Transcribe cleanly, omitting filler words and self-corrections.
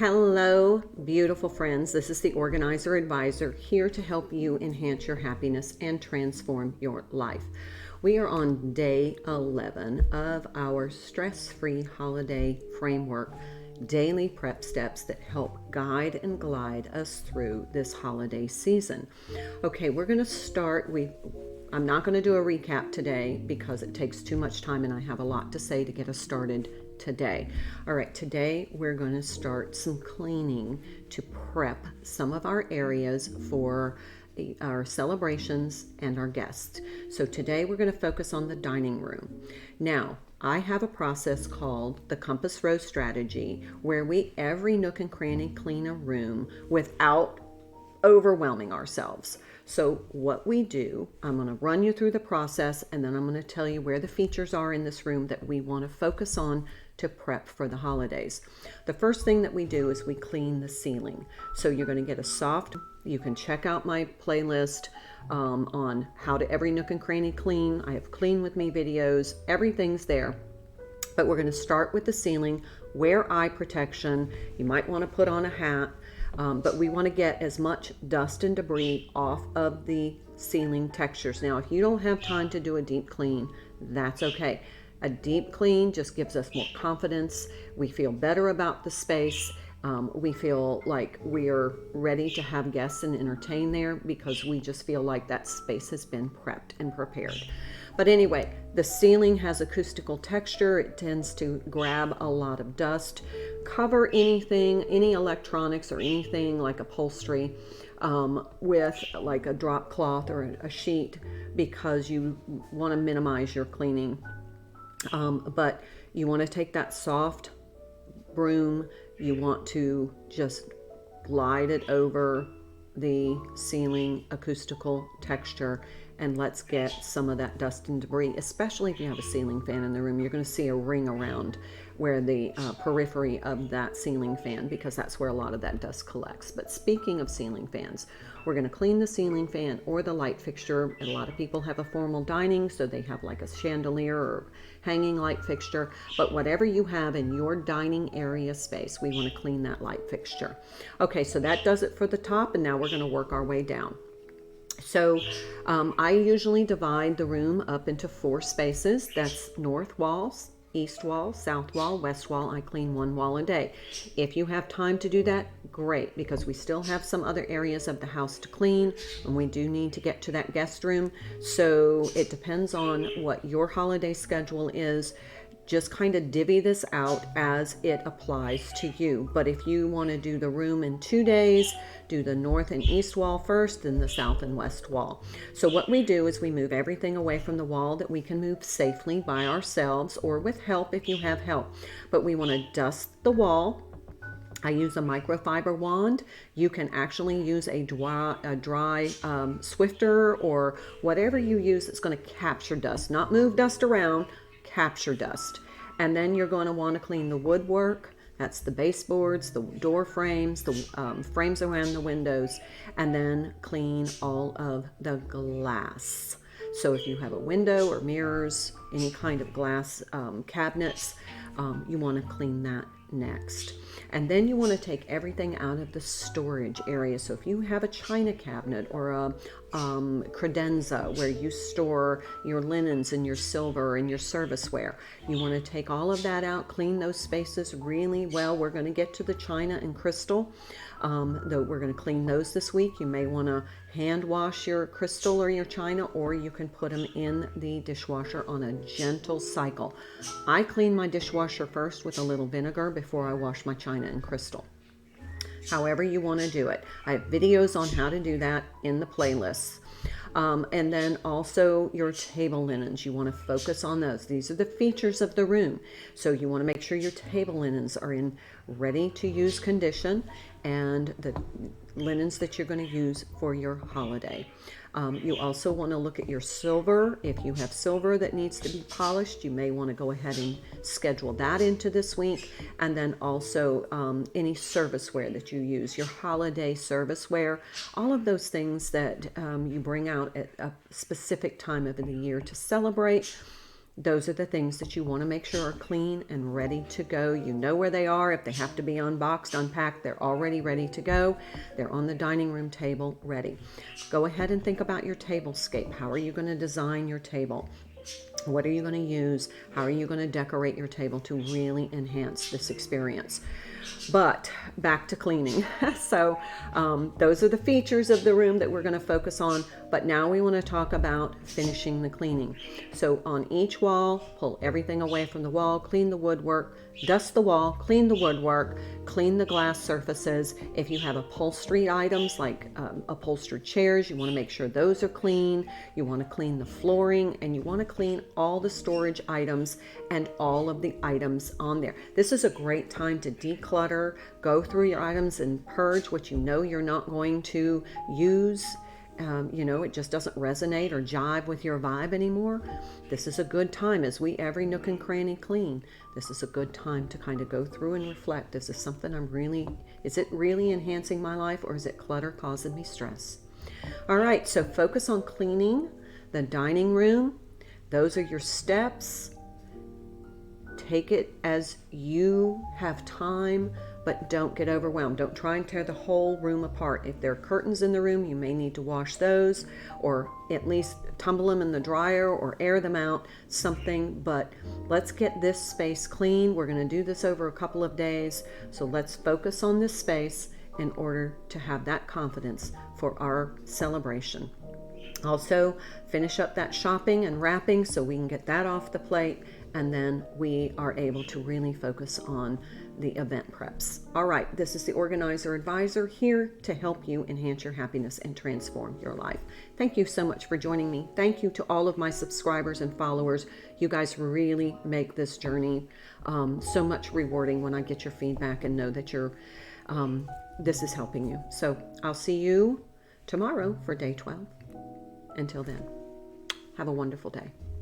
Hello, beautiful friends. This is the Organizer Advisor here to help you enhance your happiness and transform your life. We are on day 11 of our stress-free holiday framework, daily prep steps that help guide and glide us through this holiday season. Okay, we're going to start. I'm not going to do a recap today because it takes too much time and I have a lot to say to get us started today. All right, today we're going to start some cleaning to prep some of our areas for our celebrations and our guests. So today we're going to focus on the dining room. Now, I have a process called the Compass Rose Strategy where we every nook and cranny clean a room without overwhelming ourselves. So what we do, I'm going to run you through the process and then I'm going to tell you where the features are in this room that we want to focus on to prep for the holidays. The first thing that we do is we clean the ceiling. So you're going to get a soft, you can check out my playlist on how to every nook and cranny clean. I have clean with me videos, everything's there. But we're going to start with the ceiling, wear eye protection. You might want to put on a hat. But we want to get as much dust and debris off of the ceiling textures. Now, if you don't have time to do a deep clean, that's okay. A deep clean just gives us more confidence. We feel better about the space. We feel like we're ready to have guests and entertain there because we just feel like that space has been prepped and prepared. But anyway, the ceiling has acoustical texture. It tends to grab a lot of dust. Cover anything, any electronics or anything like upholstery with like a drop cloth or a sheet because you want to minimize your cleaning. But you want to take that soft broom, you want to just glide it over the ceiling acoustical texture, and let's get some of that dust and debris, especially if you have a ceiling fan in the room. You're going to see a ring around where the periphery of that ceiling fan, because that's where a lot of that dust collects. But speaking of ceiling fans, we're going to clean the ceiling fan or the light fixture. A lot of people have a formal dining, so they have like a chandelier or hanging light fixture. But whatever you have in your dining area space, we want to clean that light fixture. Okay, so that does it for the top, and now we're going to work our way down. So I usually divide the room up into 4 spaces. That's north walls, east wall, south wall, west wall. I clean 1 wall a day. If you have time to do that, great, because we still have some other areas of the house to clean and we do need to get to that guest room. So it depends on what your holiday schedule is. Just kind of divvy this out as it applies to you. But if you want to do the room in 2 days, do the north and east wall first, then the south and west wall. So what we do is we move everything away from the wall that we can move safely by ourselves or with help if you have help. But we want to dust the wall. I use a microfiber wand. You can actually use a dry Swifter or whatever you use that's going to capture dust, not move dust around, capture dust. And then you're going to want to clean the woodwork. That's the baseboards, the door frames, the frames around the windows, and then clean all of the glass. So if you have a window or mirrors, any kind of glass cabinets, you want to clean that next. And then you want to take everything out of the storage area. So if you have a china cabinet or a credenza where you store your linens and your silver and your serviceware, you want to take all of that out, clean those spaces really well. We're going to get to the china and crystal, though we're going to clean those this week. You may want to hand wash your crystal or your china, or you can put them in the dishwasher on a gentle cycle. I clean my dishwasher first with a little vinegar before I wash my china and crystal. However you want to do it. I have videos on how to do that in the playlists. And then also your table linens, you want to focus on those. These are the features of the room. So you want to make sure your table linens are in ready to use condition and the linens that you're going to use for your holiday. You also want to look at your silver. If you have silver that needs to be polished, you may want to go ahead and schedule that into this week. And then also any serviceware that you use, your holiday serviceware, all of those things that you bring out at a specific time of the year to celebrate. those are the things that you want to make sure are clean and ready to go. You know where they are. If they have to be unboxed, unpacked, they're already ready to go. They're on the dining room table ready. Go ahead and think about your tablescape. How are you going to design your table? What are you going to use? How are you going to decorate your table to really enhance this experience? But back to cleaning. So those are the features of the room that we're going to focus on. But now we want to talk about finishing the cleaning. So on each wall, pull everything away from the wall, clean the woodwork, dust the wall, clean the woodwork, clean the glass surfaces. If you have upholstery items like upholstered chairs, you want to make sure those are clean. You want to clean the flooring, and you want to clean all the storage items and all of the items on there. This is a great time to declutter, go through your items and purge what you know you're not going to use. It just doesn't resonate or jive with your vibe anymore. This is a good time, as we every nook and cranny clean. This is a good time to kind of go through and reflect. Is this something is it really enhancing my life, or is it clutter causing me stress? All right, so focus on cleaning the dining room. Those are your steps. Take it as you have time, but don't get overwhelmed. Don't try and tear the whole room apart. If there are curtains in the room, you may need to wash those, or at least tumble them in the dryer or air them out, something. But let's get this space clean. We're going to do this over a couple of days. So let's focus on this space in order to have that confidence for our celebration. Also, finish up that shopping and wrapping so we can get that off the plate, and then we are able to really focus on the event preps. All right, this is the Organizer Advisor, here to help you enhance your happiness and transform your life. Thank you so much for joining me. Thank you to all of my subscribers and followers. You guys really make this journey so much rewarding when I get your feedback and know that this is helping you. So I'll see you tomorrow for day 12. Until then, have a wonderful day.